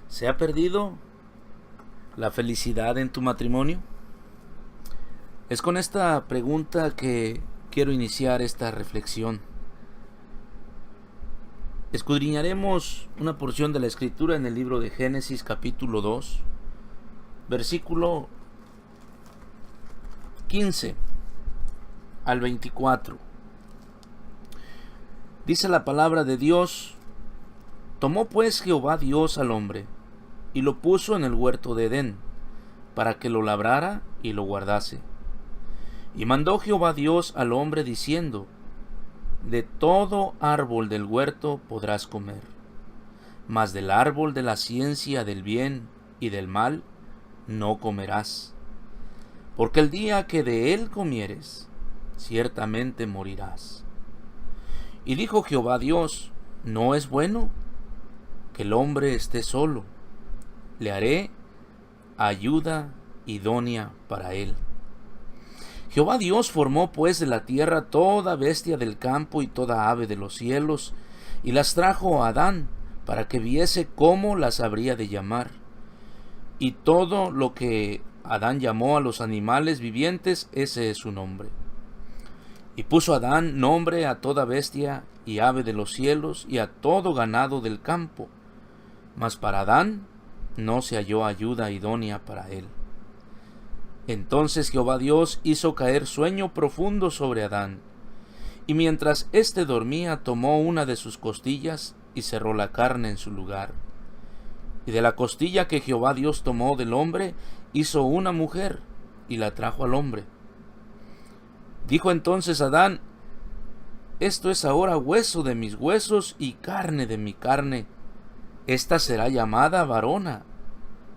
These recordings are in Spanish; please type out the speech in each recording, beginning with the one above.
¿Se ha perdido la felicidad en tu matrimonio? Es con esta pregunta que quiero iniciar esta reflexión. Escudriñaremos una porción de la Escritura en el libro de Génesis capítulo 2, versículo 15 al 24. Dice la palabra de Dios: tomó pues Jehová Dios al hombre, y lo puso en el huerto de Edén, para que lo labrara y lo guardase. Y mandó Jehová Dios al hombre diciendo: de todo árbol del huerto podrás comer, mas del árbol de la ciencia del bien y del mal no comerás, porque el día que de él comieres, ciertamente morirás. Y dijo Jehová Dios: no es bueno que el hombre esté solo, le haré ayuda idónea para él. Jehová Dios formó pues de la tierra toda bestia del campo y toda ave de los cielos, y las trajo a Adán, para que viese cómo las habría de llamar. Y todo lo que Adán llamó a los animales vivientes, ese es su nombre. Y puso Adán nombre a toda bestia y ave de los cielos, y a todo ganado del campo. Mas para Adán no se halló ayuda idónea para él. Entonces Jehová Dios hizo caer sueño profundo sobre Adán, y mientras éste dormía tomó una de sus costillas y cerró la carne en su lugar. Y de la costilla que Jehová Dios tomó del hombre hizo una mujer y la trajo al hombre. Dijo entonces Adán: esto es ahora hueso de mis huesos y carne de mi carne. Esta será llamada varona,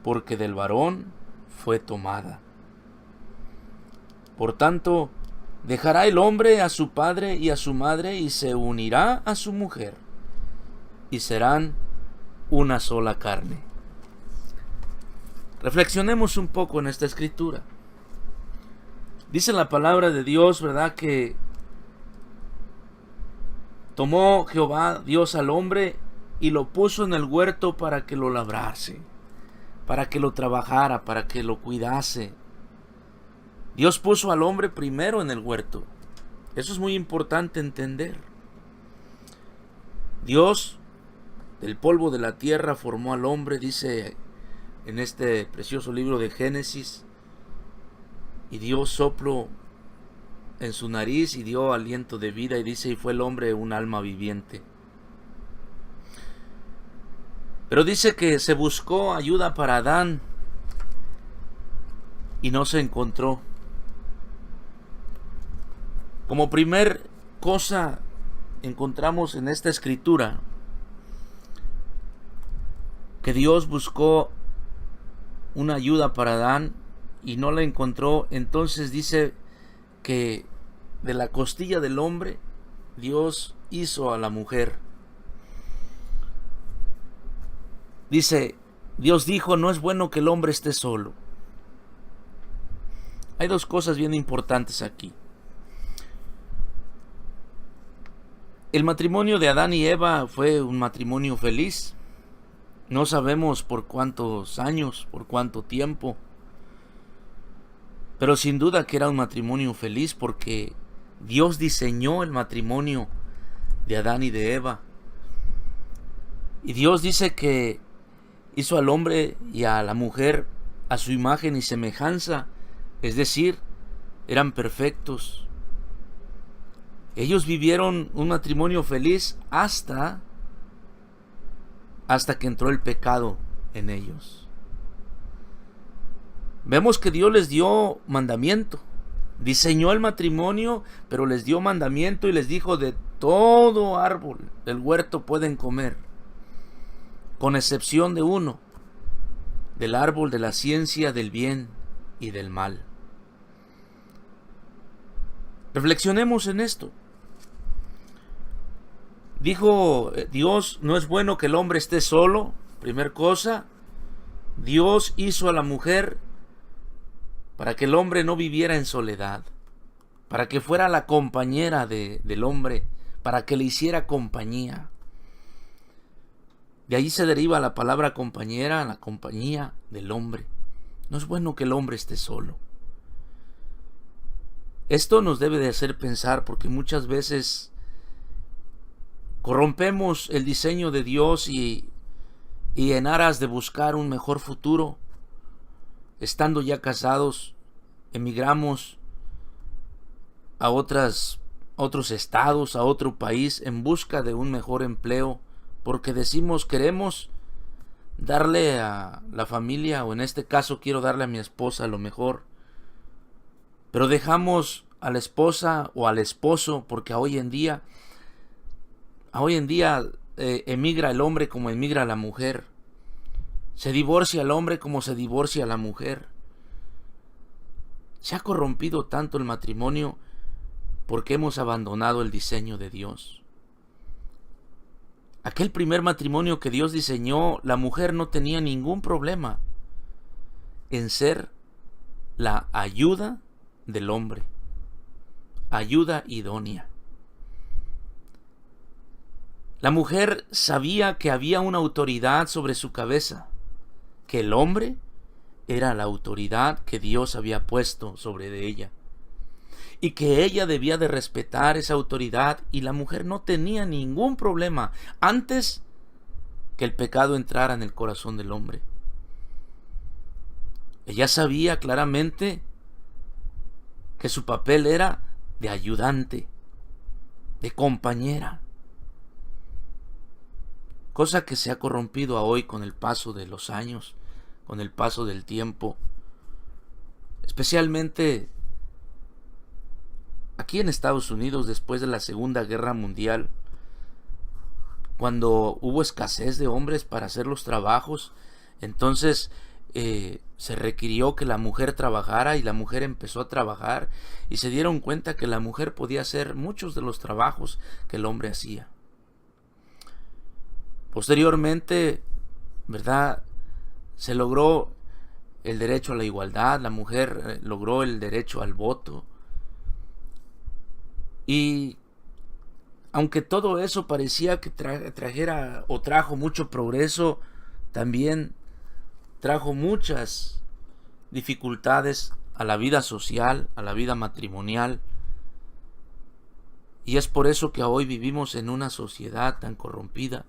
porque del varón fue tomada. Por tanto, dejará el hombre a su padre y a su madre, y se unirá a su mujer, y serán una sola carne. Reflexionemos un poco en esta escritura. Dice la palabra de Dios, ¿verdad?, que tomó Jehová Dios al hombre y lo puso en el huerto para que lo labrase, para que lo trabajara, para que lo cuidase. Dios puso al hombre primero en el huerto. Eso es muy importante entender. Dios, del polvo de la tierra, formó al hombre, dice en este precioso libro de Génesis, y dio soplo en su nariz y dio aliento de vida, y dice: y fue el hombre un alma viviente. Pero dice que se buscó ayuda para Adán y no se encontró. Como primer cosa encontramos en esta escritura que Dios buscó una ayuda para Adán y no la encontró. Entonces dice que de la costilla del hombre Dios hizo a la mujer. Dice: Dios dijo: no es bueno que el hombre esté solo. Hay dos cosas bien importantes aquí. El matrimonio de Adán y Eva fue un matrimonio feliz. No sabemos por cuántos años, por cuánto tiempo, pero sin duda que era un matrimonio feliz, porque Dios diseñó el matrimonio de Adán y de Eva. Y Dios dice que hizo al hombre y a la mujer a su imagen y semejanza, es decir, eran perfectos. Ellos vivieron un matrimonio feliz hasta que entró el pecado en ellos. Vemos que Dios les dio mandamiento. Diseñó el matrimonio, pero les dio mandamiento y les dijo: de todo árbol del huerto pueden comer, con excepción de uno, del árbol de la ciencia del bien y del mal. Reflexionemos en esto. Dijo Dios: no es bueno que el hombre esté solo. Primer cosa, Dios hizo a la mujer para que el hombre no viviera en soledad, para que fuera la compañera del hombre, para que le hiciera compañía. De ahí se deriva la palabra compañera, la compañía del hombre. No es bueno que el hombre esté solo. Esto nos debe de hacer pensar, porque muchas veces corrompemos el diseño de Dios y en aras de buscar un mejor futuro, estando ya casados, emigramos a otros estados, a otro país, en busca de un mejor empleo, porque decimos queremos darle a la familia, o en este caso quiero darle a mi esposa lo mejor, pero dejamos a la esposa o al esposo, porque hoy en día emigra el hombre como emigra la mujer, se divorcia el hombre como se divorcia la mujer. Se ha corrompido tanto el matrimonio porque hemos abandonado el diseño de Dios. Aquel primer matrimonio que Dios diseñó, la mujer no tenía ningún problema en ser la ayuda del hombre, ayuda idónea. La mujer sabía que había una autoridad sobre su cabeza, que el hombre era la autoridad que Dios había puesto sobre de ella, y que ella debía de respetar esa autoridad, y la mujer no tenía ningún problema antes que el pecado entrara en el corazón del hombre. Ella sabía claramente que su papel era de ayudante, de compañera, cosa que se ha corrompido a hoy con el paso de los años, con el paso del tiempo, especialmente aquí en Estados Unidos después de la Segunda Guerra Mundial, cuando hubo escasez de hombres para hacer los trabajos. Entonces se requirió que la mujer trabajara, y la mujer empezó a trabajar, y se dieron cuenta que la mujer podía hacer muchos de los trabajos que el hombre hacía. Posteriormente, ¿verdad?, se logró el derecho a la igualdad, la mujer logró el derecho al voto. Y aunque todo eso parecía que trajera o trajo mucho progreso, también trajo muchas dificultades a la vida social, a la vida matrimonial. Y es por eso que hoy vivimos en una sociedad tan corrompida,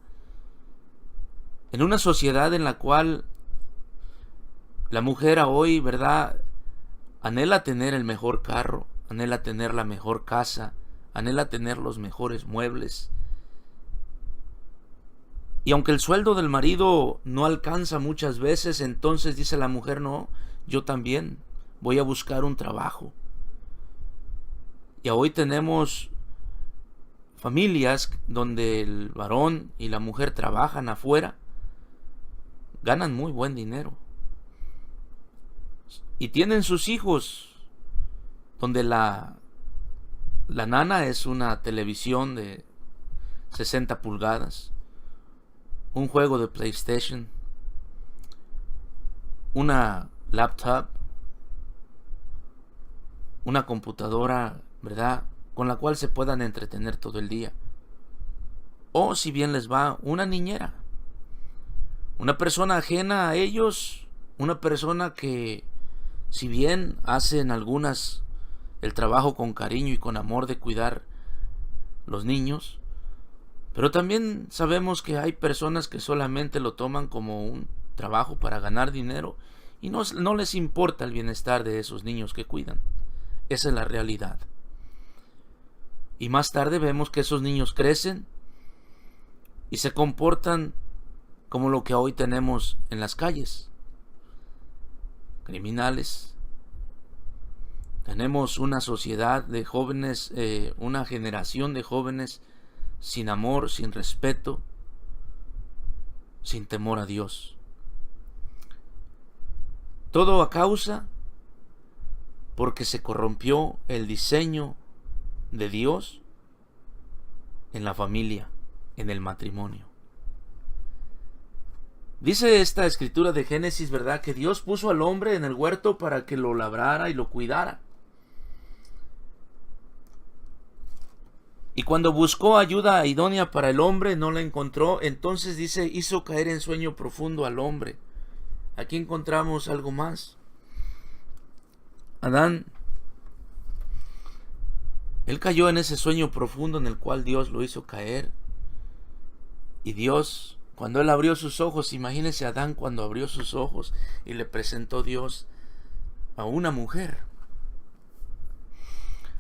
en una sociedad en la cual la mujer hoy, ¿verdad?, anhela tener el mejor carro, anhela tener la mejor casa, anhela tener los mejores muebles. Y aunque el sueldo del marido no alcanza muchas veces, entonces dice la mujer: no, yo también voy a buscar un trabajo. Y hoy tenemos familias donde el varón y la mujer trabajan afuera, ganan muy buen dinero, y tienen sus hijos, donde la nana es una televisión de 60 pulgadas, un juego de PlayStation, una laptop, una computadora, ¿verdad?, con la cual se puedan entretener todo el día. O si bien les va, una niñera, una persona ajena a ellos, una persona que, si bien hacen algunas el trabajo con cariño y con amor de cuidar los niños, pero también sabemos que hay personas que solamente lo toman como un trabajo para ganar dinero y no les importa el bienestar de esos niños que cuidan. Esa es la realidad. Y más tarde vemos que esos niños crecen y se comportan como lo que hoy tenemos en las calles: criminales. Tenemos una sociedad de jóvenes, una generación de jóvenes sin amor, sin respeto, sin temor a Dios. Todo a causa porque se corrompió el diseño de Dios en la familia, en el matrimonio. Dice esta escritura de Génesis, ¿verdad?, que Dios puso al hombre en el huerto para que lo labrara y lo cuidara. Y cuando buscó ayuda idónea para el hombre, no la encontró. Entonces dice, hizo caer en sueño profundo al hombre. Aquí encontramos algo más. Adán, él cayó en ese sueño profundo en el cual Dios lo hizo caer. Y Dios, cuando él abrió sus ojos, imagínese Adán cuando abrió sus ojos y le presentó Dios a una mujer.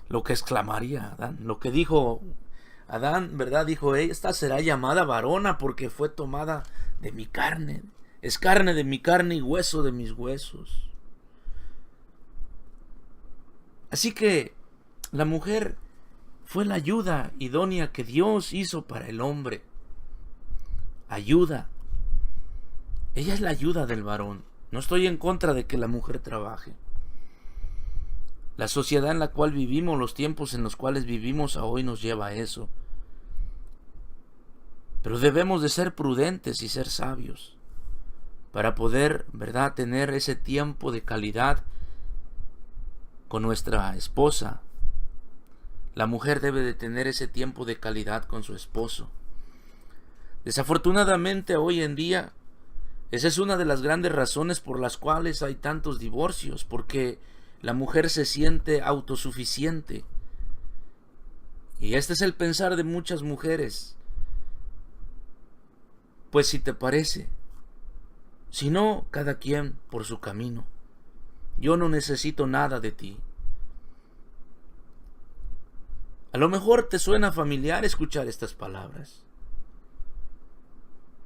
Lo que exclamaría Adán, lo que dijo Adán, ¿verdad? Dijo, esta será llamada varona porque fue tomada de mi carne. Es carne de mi carne y hueso de mis huesos. Así que la mujer fue la ayuda idónea que Dios hizo para el hombre. Ayuda. Ella es la ayuda del varón. No estoy en contra de que la mujer trabaje. La sociedad en la cual vivimos, los tiempos en los cuales vivimos a hoy nos lleva a eso. Pero debemos de ser prudentes y ser sabios para poder, ¿verdad?, tener ese tiempo de calidad con nuestra esposa. La mujer debe de tener ese tiempo de calidad con su esposo. Desafortunadamente hoy en día, esa es una de las grandes razones por las cuales hay tantos divorcios, porque la mujer se siente autosuficiente. Y este es el pensar de muchas mujeres. Pues si te parece, si no, cada quien por su camino. Yo no necesito nada de ti. A lo mejor te suena familiar escuchar estas palabras.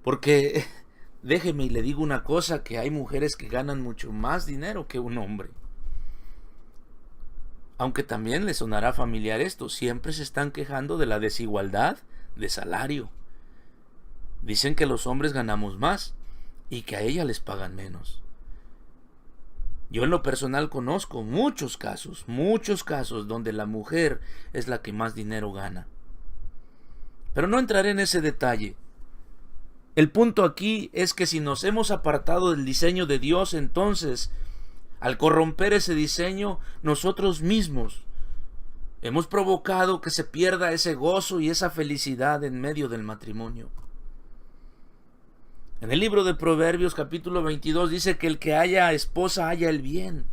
Porque déjeme y le digo una cosa, que hay mujeres que ganan mucho más dinero que un hombre. Aunque también le sonará familiar esto, siempre se están quejando de la desigualdad de salario. Dicen que los hombres ganamos más y que a ellas les pagan menos. Yo en lo personal conozco muchos casos donde la mujer es la que más dinero gana. Pero no entraré en ese detalle. El punto aquí es que si nos hemos apartado del diseño de Dios, entonces, al corromper ese diseño, nosotros mismos hemos provocado que se pierda ese gozo y esa felicidad en medio del matrimonio. En el libro de Proverbios capítulo 22 dice que el que haya esposa haya el bien.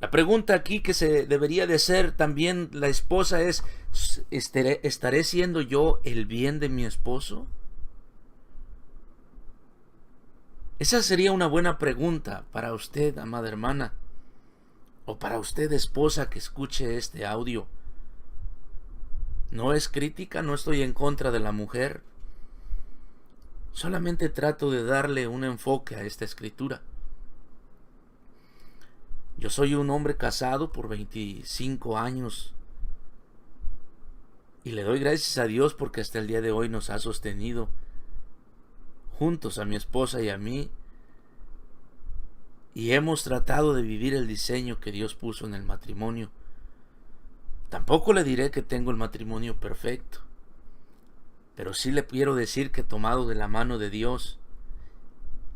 La pregunta aquí que se debería de hacer también la esposa es, ¿estaré siendo yo el bien de mi esposo? Esa sería una buena pregunta para usted, amada hermana, o para usted, esposa, que escuche este audio. No es crítica, no estoy en contra de la mujer. Solamente trato de darle un enfoque a esta escritura. Yo soy un hombre casado por 25 años y le doy gracias a Dios porque hasta el día de hoy nos ha sostenido juntos, a mi esposa y a mí, y hemos tratado de vivir el diseño que Dios puso en el matrimonio. Tampoco le diré que tengo el matrimonio perfecto, pero sí le quiero decir que tomado de la mano de Dios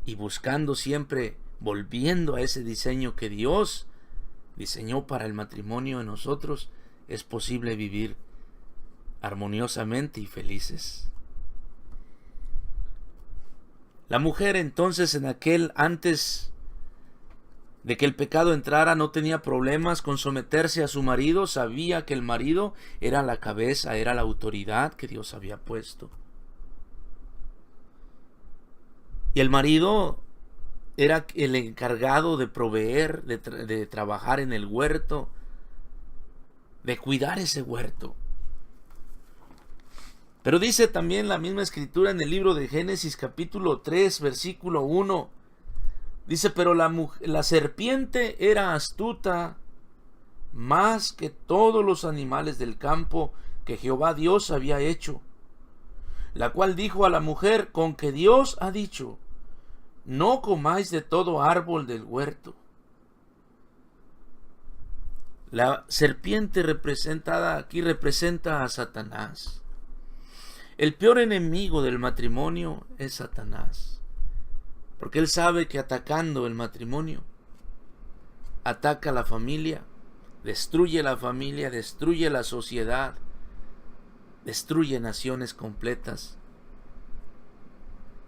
y buscando siempre, volviendo a ese diseño que Dios diseñó para el matrimonio en nosotros, es posible vivir armoniosamente y felices. La mujer entonces antes de que el pecado entrara, no tenía problemas con someterse a su marido. Sabía que el marido era la cabeza, era la autoridad que Dios había puesto. Y el marido era el encargado de proveer, de trabajar en el huerto, de cuidar ese huerto. Pero dice también la misma escritura en el libro de Génesis capítulo 3 versículo 1. Dice, pero la serpiente era astuta más que todos los animales del campo que Jehová Dios había hecho, la cual dijo a la mujer, con que Dios ha dicho, no comáis de todo árbol del huerto. La serpiente representada aquí representa a Satanás. El peor enemigo del matrimonio es Satanás, porque él sabe que atacando el matrimonio, ataca a la familia, destruye la familia, destruye la sociedad, destruye naciones completas.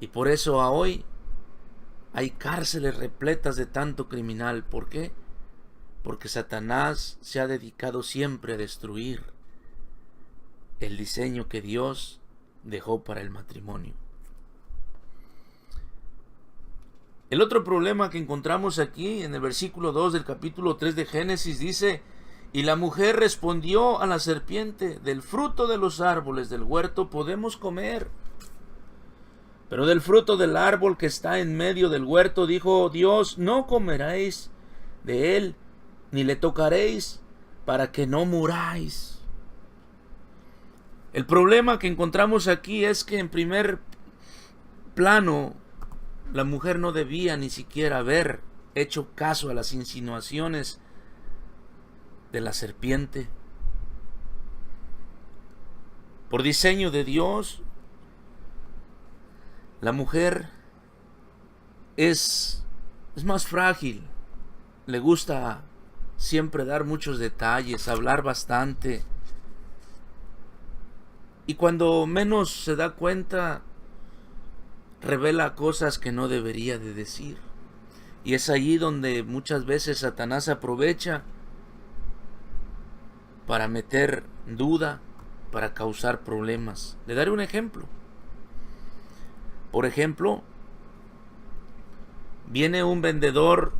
Y por eso a hoy hay cárceles repletas de tanto criminal. ¿Por qué? Porque Satanás se ha dedicado siempre a destruir el diseño que Dios dejó para el matrimonio. El otro problema que encontramos aquí en el versículo 2 del capítulo 3 de Génesis dice: y la mujer respondió a la serpiente: del fruto de los árboles del huerto podemos comer, pero del fruto del árbol que está en medio del huerto, dijo Dios, no comeréis de él, ni le tocaréis, para que no muráis. El problema que encontramos aquí es que en primer plano la mujer no debía ni siquiera haber hecho caso a las insinuaciones de la serpiente. Por diseño de Dios, la mujer es más frágil, le gusta siempre dar muchos detalles, hablar bastante, y cuando menos se da cuenta, revela cosas que no debería de decir. Y es allí donde muchas veces Satanás aprovecha para meter duda, para causar problemas. Le daré un ejemplo. Por ejemplo, viene un vendedor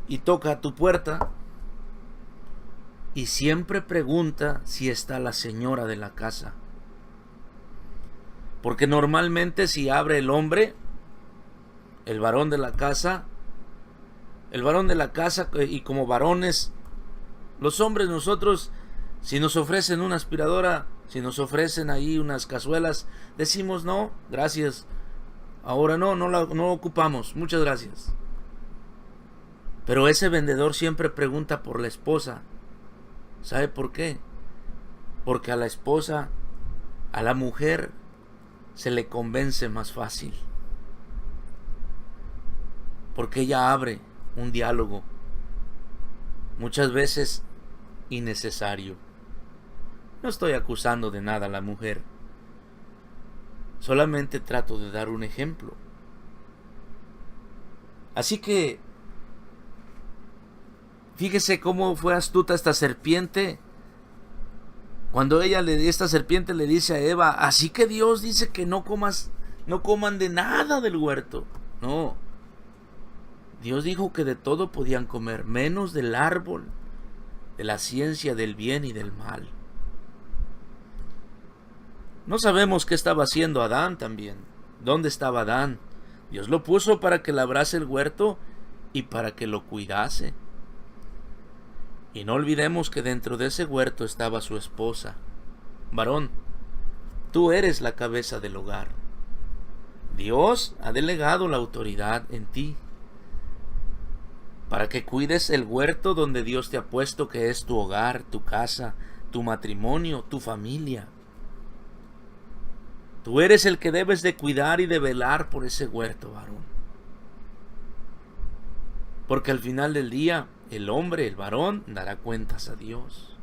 y toca a tu puerta y siempre pregunta si está la señora de la casa. Porque normalmente si abre el hombre, el varón de la casa, y como varones, los hombres, nosotros, si nos ofrecen una aspiradora, si nos ofrecen ahí unas cazuelas, decimos no, gracias, ahora no ocupamos, muchas gracias. Pero ese vendedor siempre pregunta por la esposa. ¿Sabe por qué? Porque a la esposa, a la mujer, se le convence más fácil. Porque ella abre un diálogo, muchas veces innecesario. No estoy acusando de nada a la mujer. Solamente trato de dar un ejemplo. Así que fíjese cómo fue astuta esta serpiente. Cuando esta serpiente le dice a Eva: así que Dios dice que no coman de nada del huerto. No. Dios dijo que de todo podían comer, menos del árbol de la ciencia del bien y del mal. No sabemos qué estaba haciendo Adán también. ¿Dónde estaba Adán? Dios lo puso para que labrase el huerto y para que lo cuidase. Y no olvidemos que dentro de ese huerto estaba su esposa. Varón, tú eres la cabeza del hogar. Dios ha delegado la autoridad en ti para que cuides el huerto donde Dios te ha puesto, que es tu hogar, tu casa, tu matrimonio, tu familia. Tú eres el que debes de cuidar y de velar por ese huerto, varón. Porque al final del día, el hombre, el varón, dará cuentas a Dios.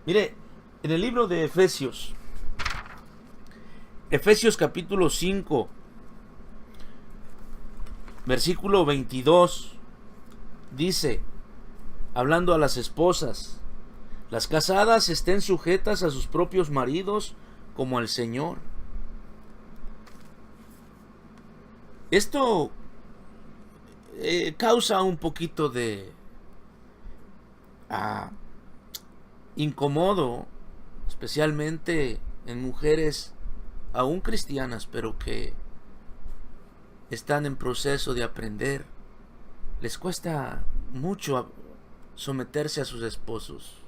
Mire, en el libro de Efesios capítulo 5, versículo 22, dice, hablando a las esposas: las casadas estén sujetas a sus propios maridos como al Señor. Esto causa un poquito de incomodo, especialmente en mujeres aún cristianas, pero que están en proceso de aprender. Les cuesta mucho someterse a sus esposos,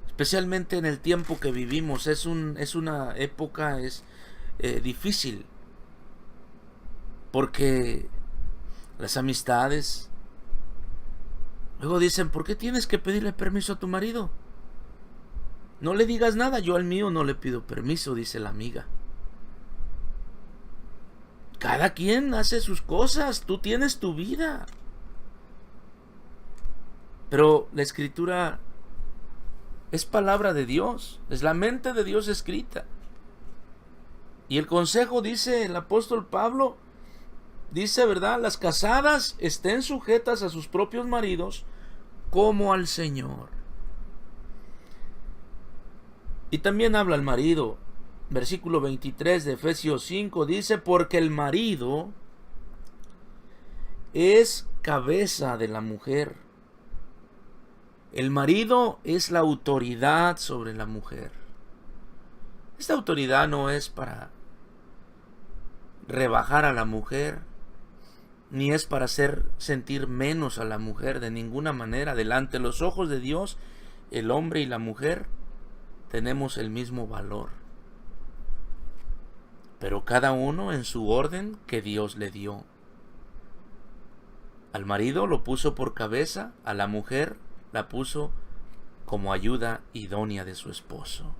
especialmente en el tiempo que vivimos. Es una época difícil, porque las amistades luego dicen: ¿por qué tienes que pedirle permiso a tu marido? No le digas nada, yo al mío no le pido permiso, dice la amiga. Cada quien hace sus cosas, tú tienes tu vida. Pero la Escritura es palabra de Dios, es la mente de Dios escrita. Y el consejo, dice el apóstol Pablo, dice, ¿verdad? Las casadas estén sujetas a sus propios maridos como al Señor. Y también habla el marido. Versículo 23 de Efesios 5 dice, porque el marido es cabeza de la mujer. El marido es la autoridad sobre la mujer. Esta autoridad no es para rebajar a la mujer, ni es para hacer sentir menos a la mujer de ninguna manera. Delante de los ojos de Dios, el hombre y la mujer tenemos el mismo valor, pero cada uno en su orden que Dios le dio. Al marido lo puso por cabeza, a la mujer la puso como ayuda idónea de su esposo.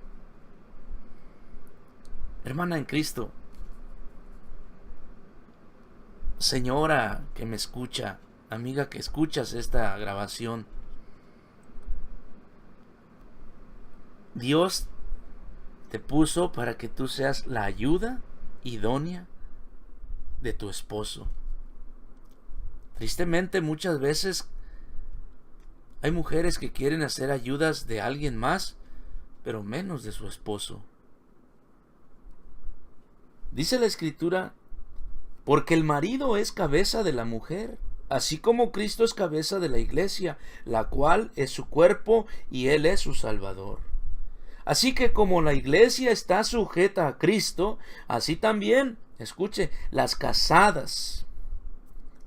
Hermana en Cristo, señora que me escucha, amiga que escuchas esta grabación, Dios te puso para que tú seas la ayuda idónea de tu esposo. Tristemente, muchas veces hay mujeres que quieren hacer ayudas de alguien más, pero menos de su esposo. Dice la Escritura, porque el marido es cabeza de la mujer, así como Cristo es cabeza de la iglesia, la cual es su cuerpo y Él es su Salvador. Así que como la iglesia está sujeta a Cristo, así también, escuche, las casadas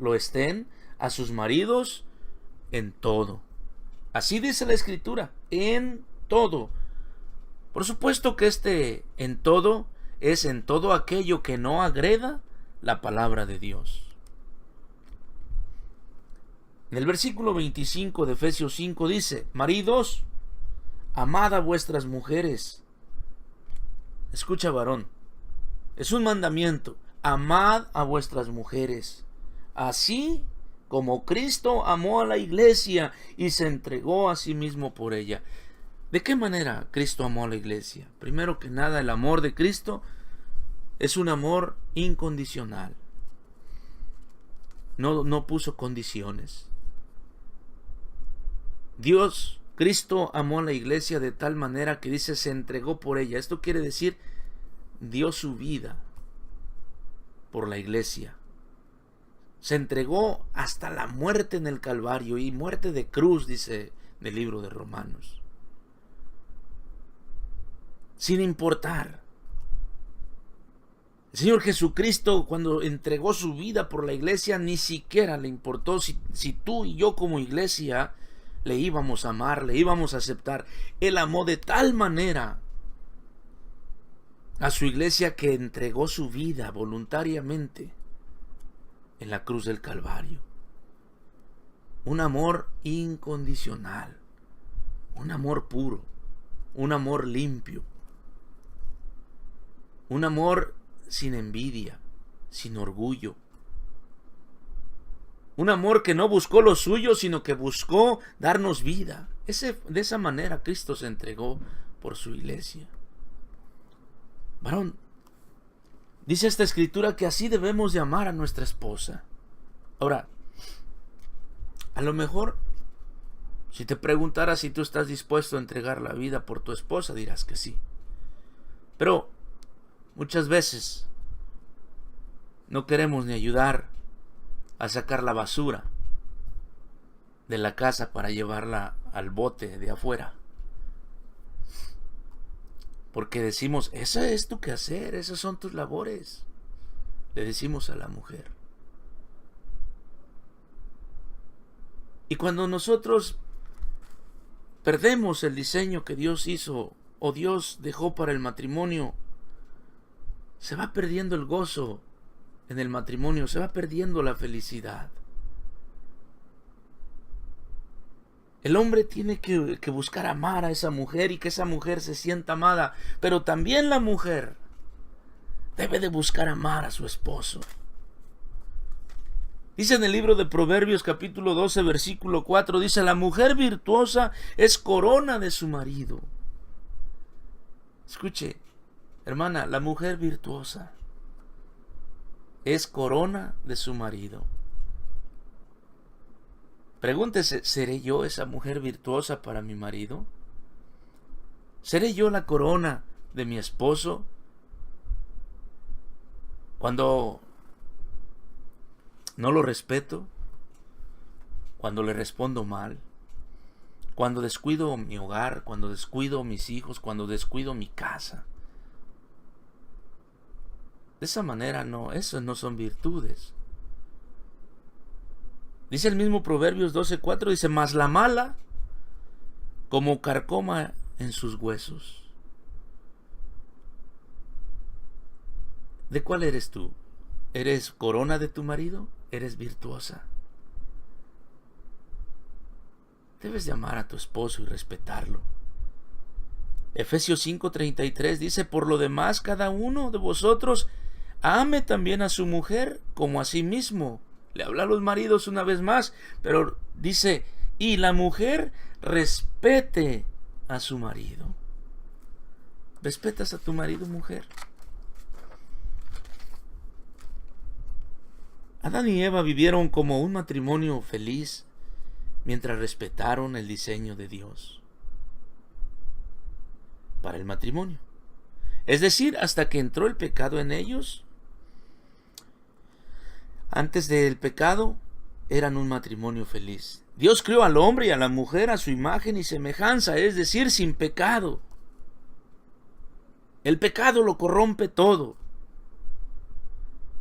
lo estén a sus maridos en todo. Así dice la Escritura, en todo. Por supuesto que en todo es en todo aquello que no agreda la palabra de Dios. En el versículo 25 de Efesios 5 dice, maridos, amad a vuestras mujeres. Escucha, varón, es un mandamiento, amad a vuestras mujeres, así como Cristo amó a la iglesia y se entregó a sí mismo por ella. ¿De qué manera Cristo amó a la iglesia? Primero que nada, el amor de Cristo es un amor incondicional. No puso condiciones. Cristo amó a la iglesia de tal manera que dice se entregó por ella. Esto quiere decir dio su vida por la iglesia. Se entregó hasta la muerte en el Calvario, y muerte de cruz, dice el libro de Romanos. Sin importar. El Señor Jesucristo, cuando entregó su vida por la iglesia, ni siquiera le importó si tú y yo como iglesia le íbamos a amar, le íbamos a aceptar. Él amó de tal manera a su iglesia que entregó su vida voluntariamente en la cruz del Calvario. Un amor incondicional, un amor puro, un amor limpio, un amor sin envidia, sin orgullo. Un amor que no buscó lo suyo, sino que buscó darnos vida. De esa manera Cristo se entregó por su iglesia. Varón, dice esta Escritura que así debemos de amar a nuestra esposa. Ahora, a lo mejor, si te preguntara si tú estás dispuesto a entregar la vida por tu esposa, dirás que sí. Pero muchas veces no queremos ni ayudar a sacar la basura de la casa para llevarla al bote de afuera. Porque decimos, ese es tu quehacer, esas son tus labores. Le decimos a la mujer. Y cuando nosotros perdemos el diseño que Dios hizo o Dios dejó para el matrimonio, se va perdiendo el gozo en el matrimonio, se va perdiendo la felicidad. El hombre tiene que buscar amar a esa mujer y que esa mujer se sienta amada, pero también la mujer debe de buscar amar a su esposo. Dice en el libro de Proverbios capítulo 12 versículo 4, dice: la mujer virtuosa es corona de su marido. Escuche, hermana, la mujer virtuosa es corona de su marido. Pregúntese, ¿seré yo esa mujer virtuosa para mi marido? ¿Seré yo la corona de mi esposo? Cuando no lo respeto, cuando le respondo mal, cuando descuido mi hogar, cuando descuido mis hijos, cuando descuido mi casa. De esa manera no, esas no son virtudes. Dice el mismo Proverbios 12:4, dice: mas la mala como carcoma en sus huesos. ¿De cuál eres tú? ¿Eres corona de tu marido? ¿Eres virtuosa? Debes de amar a tu esposo y respetarlo. Efesios 5:33 dice: por lo demás, cada uno de vosotros ame también a su mujer como a sí mismo. Le habla a los maridos una vez más, pero dice: y la mujer respete a su marido. ¿Respetas a tu marido, mujer? Adán y Eva vivieron como un matrimonio feliz mientras respetaron el diseño de Dios para el matrimonio. Es decir, hasta que entró el pecado en ellos. Antes del pecado eran un matrimonio feliz. Dios creó al hombre y a la mujer a su imagen y semejanza, es decir, sin pecado. El pecado lo corrompe todo.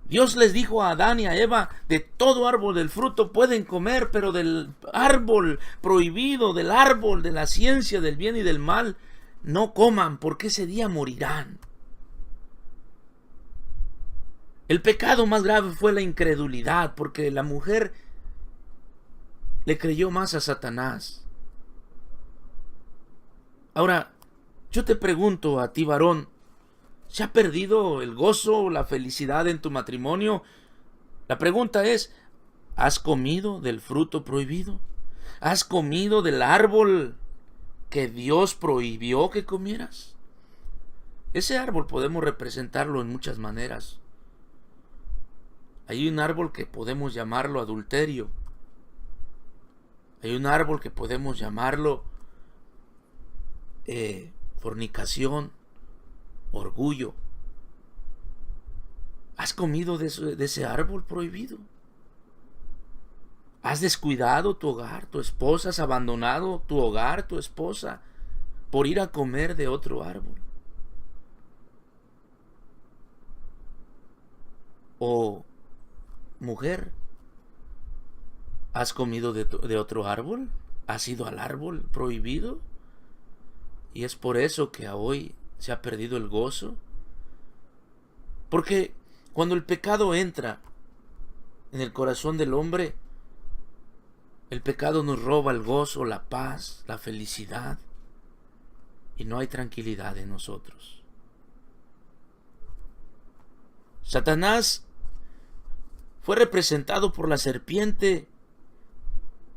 Dios les dijo a Adán y a Eva: de todo árbol del fruto pueden comer, pero del árbol prohibido, del árbol de la ciencia del bien y del mal, no coman, porque ese día morirán. El pecado más grave fue la incredulidad, porque la mujer le creyó más a Satanás. Ahora, yo te pregunto a ti, varón, ¿se ha perdido el gozo, la felicidad en tu matrimonio? La pregunta es: ¿has comido del fruto prohibido? ¿Has comido del árbol que Dios prohibió que comieras? Ese árbol podemos representarlo en muchas maneras. Hay un árbol que podemos llamarlo adulterio. Hay un árbol que podemos llamarlo fornicación, orgullo. ¿Has comido de ese árbol prohibido? ¿Has descuidado tu hogar, tu esposa? ¿Has abandonado tu hogar, tu esposa, por ir a comer de otro árbol? ¿O mujer, has comido de otro árbol? ¿Has ido al árbol prohibido? Y es por eso que hoy se ha perdido el gozo. Porque cuando el pecado entra en el corazón del hombre, el pecado nos roba el gozo, la paz, la felicidad, y no hay tranquilidad en nosotros. Satanás fue representado por la serpiente,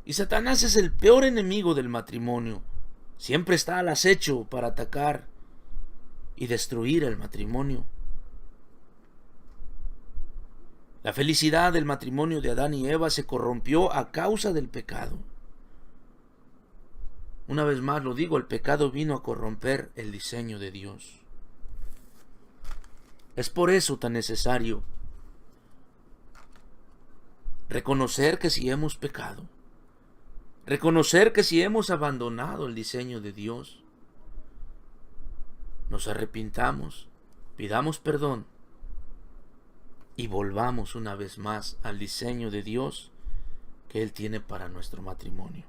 y Satanás es el peor enemigo del matrimonio. Siempre está al acecho para atacar y destruir el matrimonio. La felicidad del matrimonio de Adán y Eva se corrompió a causa del pecado. Una vez más lo digo, el pecado vino a corromper el diseño de Dios. Es por eso tan necesario reconocer que si hemos pecado, reconocer que si hemos abandonado el diseño de Dios, nos arrepintamos, pidamos perdón y volvamos una vez más al diseño de Dios que Él tiene para nuestro matrimonio.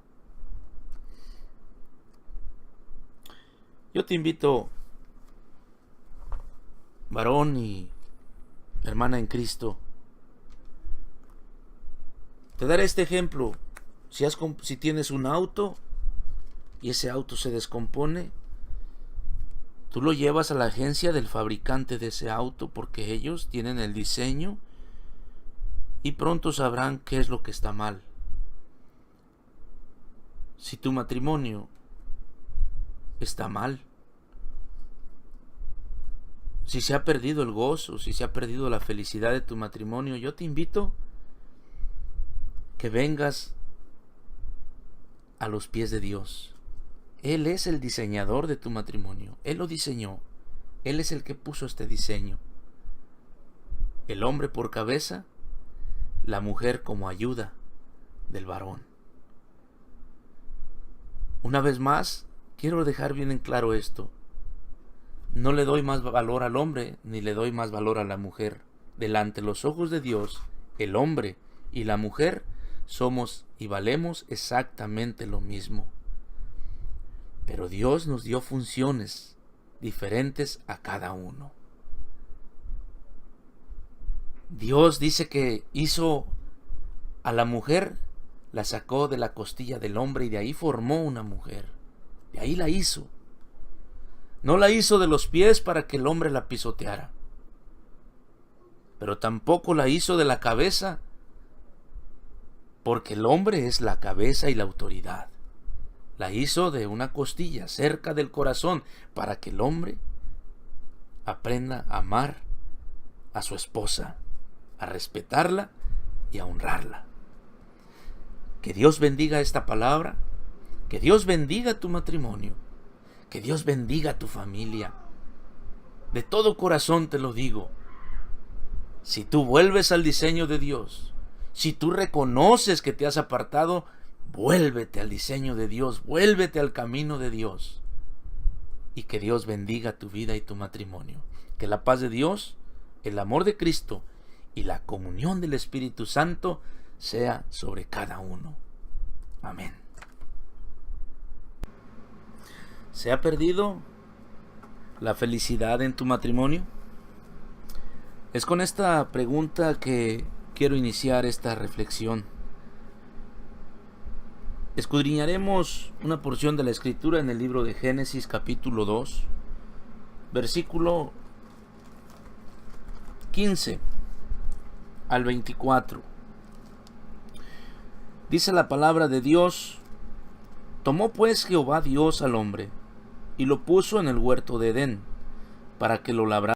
Yo te invito, varón y hermana en Cristo, te daré este ejemplo. Si tienes un auto y ese auto se descompone, tú lo llevas a la agencia del fabricante de ese auto, porque ellos tienen el diseño y pronto sabrán qué es lo que está mal. Si tu matrimonio está mal, si se ha perdido el gozo, si se ha perdido la felicidad de tu matrimonio, yo te invito que vengas a los pies de Dios. Él es el diseñador de tu matrimonio. Él lo diseñó. Él es el que puso este diseño. El hombre por cabeza, la mujer como ayuda del varón. Una vez más, quiero dejar bien en claro esto. No le doy más valor al hombre, ni le doy más valor a la mujer. Delante de los ojos de Dios, el hombre y la mujer somos y valemos exactamente lo mismo. Pero Dios nos dio funciones diferentes a cada uno. Dios dice que hizo a la mujer, la sacó de la costilla del hombre y de ahí formó una mujer. De ahí la hizo. No la hizo de los pies para que el hombre la pisoteara. Pero tampoco la hizo de la cabeza, porque el hombre es la cabeza y la autoridad. La hizo de una costilla, cerca del corazón, para que el hombre aprenda a amar a su esposa, a respetarla y a honrarla. Que Dios bendiga esta palabra, que Dios bendiga tu matrimonio, que Dios bendiga tu familia. De todo corazón te lo digo. Si tú vuelves al diseño de Dios, si tú reconoces que te has apartado, vuélvete al diseño de Dios, vuélvete al camino de Dios. Y que Dios bendiga tu vida y tu matrimonio. Que la paz de Dios, el amor de Cristo y la comunión del Espíritu Santo sea sobre cada uno. Amén. ¿Se ha perdido la felicidad en tu matrimonio? Es con esta pregunta que quiero iniciar esta reflexión. Escudriñaremos una porción de la Escritura en el libro de Génesis capítulo 2, versículo 15 al 24. Dice la palabra de Dios: tomó pues Jehová Dios al hombre, y lo puso en el huerto de Edén, para que lo labrara